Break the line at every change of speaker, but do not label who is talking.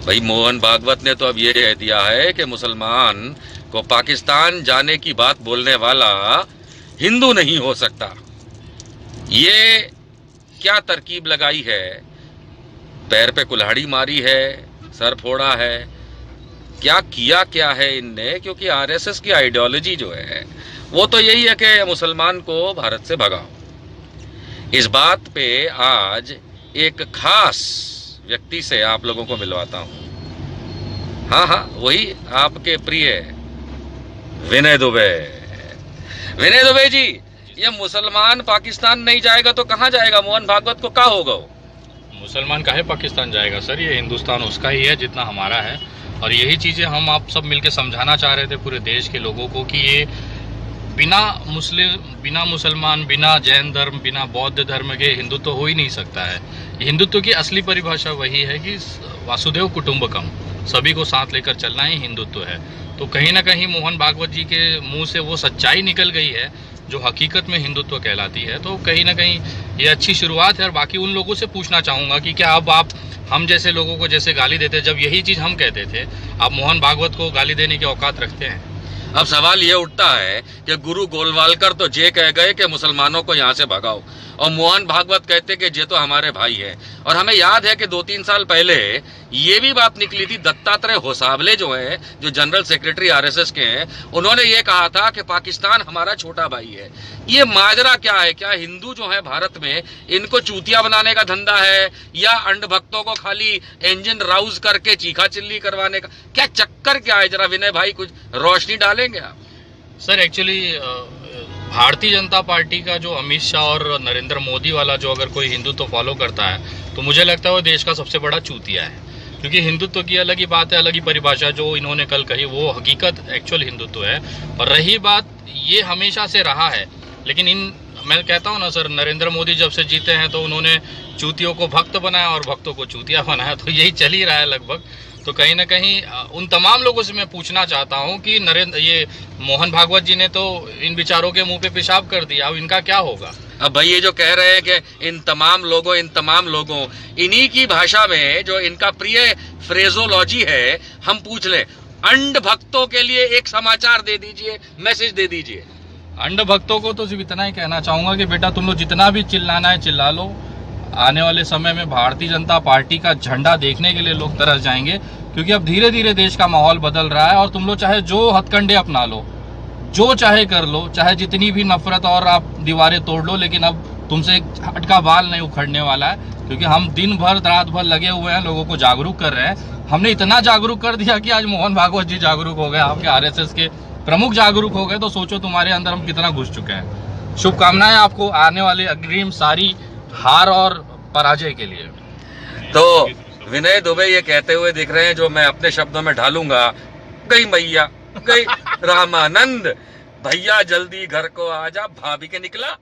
भाई मोहन भागवत ने तो अब ये कह दिया है कि मुसलमान को पाकिस्तान जाने की बात बोलने वाला हिंदू नहीं हो सकता। ये क्या तरकीब लगाई है, पैर पे कुल्हाड़ी मारी है, सर फोड़ा है, क्या किया क्या है इनने? क्योंकि आरएसएस की आइडियोलॉजी जो है वो तो यही है कि मुसलमान को भारत से भगाओ। इस बात पे आज एक खास व्यक्ति से आप लोगों को मिलवाता हूं। हाँ, वही आपके प्रिय विनय दुबे। विनय दुबे जी, ये मुसलमान पाकिस्तान नहीं जाएगा तो कहां जाएगा? मोहन भागवत को क्या होगा?
मुसलमान काहे पाकिस्तान जाएगा सर? ये हिंदुस्तान उसका ही है जितना हमारा है। और यही चीजें हम आप सब मिलकर समझाना चाह रहे थे पूरे देश के लोगों को कि ये बिना मुस्लिम, बिना मुसलमान, बिना जैन धर्म, बिना बौद्ध धर्म के हिंदुत्व हो ही नहीं सकता है। हिंदुत्व की असली परिभाषा वही है कि वासुदेव कुटुंबकम, सभी को साथ लेकर चलना ही हिंदुत्व है। तो कहीं ना कहीं मोहन भागवत जी के मुंह से वो सच्चाई निकल गई है जो हकीकत में हिंदुत्व कहलाती है। तो कहीं ना कहीं ये अच्छी शुरुआत है। और बाकी उन लोगों से पूछना चाहूंगा कि क्या अब आप हम जैसे लोगों को जैसे गाली देते, जब यही चीज हम कहते थे, आप मोहन भागवत को गाली देने की औकात रखते हैं?
अब सवाल ये उठता है कि गुरु गोलवालकर तो जे कह गए कि मुसलमानों को यहां से भगाओ, और मोहन भागवत कहते कि जे तो हमारे भाई है। और हमें याद है कि 2-3 साल पहले ये भी बात निकली थी, दत्तात्रेय होसावले जो है, जो जनरल सेक्रेटरी आरएसएस के हैं, उन्होंने ये कहा था कि पाकिस्तान हमारा छोटा भाई है। ये माजरा क्या है? क्या हिंदू जो है भारत में, इनको चूतिया बनाने का धंधा है, या अंध भक्तों को खाली इंजन राउज करके चीखा चिल्ली करवाने का क्या चक्कर क्या है? जरा विनय भाई कुछ रोशनी डालेंगे आप?
Sir actually Bharatiya Janata party का जो अमित शाह और नरेंद्र मोदी वाला जो अगर कोई हिंदुत्व फॉलो करता है तो मुझे लगता है वो देश का सबसे बड़ा चूतिया है। क्योंकि हिंदुत्व की अलग ही बात है, अलग ही परिभाषा जो इन्होंने कल कही वो हकीकत एक्चुअल हिंदुत्व है। और रही बात, ये हमेशा से रहा है। लेकिन मैं कहता हूँ ना सर, नरेंद्र मोदी जब से जीते हैं तो उन्होंने चूतियों को भक्त बनाया और भक्तों को चूतिया बनाया। तो यही चल ही रहा है लगभग। तो कहीं ना कहीं उन तमाम लोगों से मैं पूछना चाहता हूं कि ये मोहन भागवत जी ने तो इन विचारों के मुंह पे पेशाब कर दिया, अब इनका क्या होगा?
अब भाई ये जो कह रहे हैं कि इन तमाम लोगों इन्हीं की भाषा में जो इनका प्रिय फ्रेजोलॉजी है, हम पूछ ले, अंध भक्तों के लिए एक समाचार दे दीजिए, मैसेज दे दीजिए।
अंध भक्तों को तो सिर्फ इतना ही कहना चाहूंगा कि बेटा तुम लोग जितना भी चिल्लाना है चिल्ला लो। आने वाले समय में भारतीय जनता पार्टी का झंडा देखने के लिए लोग तरस जाएंगे। क्योंकि अब धीरे धीरे देश का माहौल बदल रहा है और तुम लोग चाहे जो हथकंडे अपना लो, जो चाहे कर लो, चाहे जितनी भी नफरत और आप दीवारें तोड़ लो, लेकिन अब तुमसे एक हटका बाल नहीं उखड़ने वाला है। क्योंकि हम दिन भर रात भर लगे हुए हैं, लोगों को जागरूक कर रहे हैं। हमने इतना जागरूक कर दिया कि आज मोहन भागवत जी जागरूक हो गए, आपके आरएसएस के प्रमुख जागरूक हो गए। तो सोचो तुम्हारे अंदर हम कितना घुस चुके हैं। शुभकामनाएं आपको आने वाले अग्रिम सारी हार और पराजय के लिए।
तो विनय दुबे ये कहते हुए दिख रहे हैं, जो मैं अपने शब्दों में ढालूंगा, गई मैया गई रामानंद, भैया जल्दी घर को आजा, भाभी के निकला।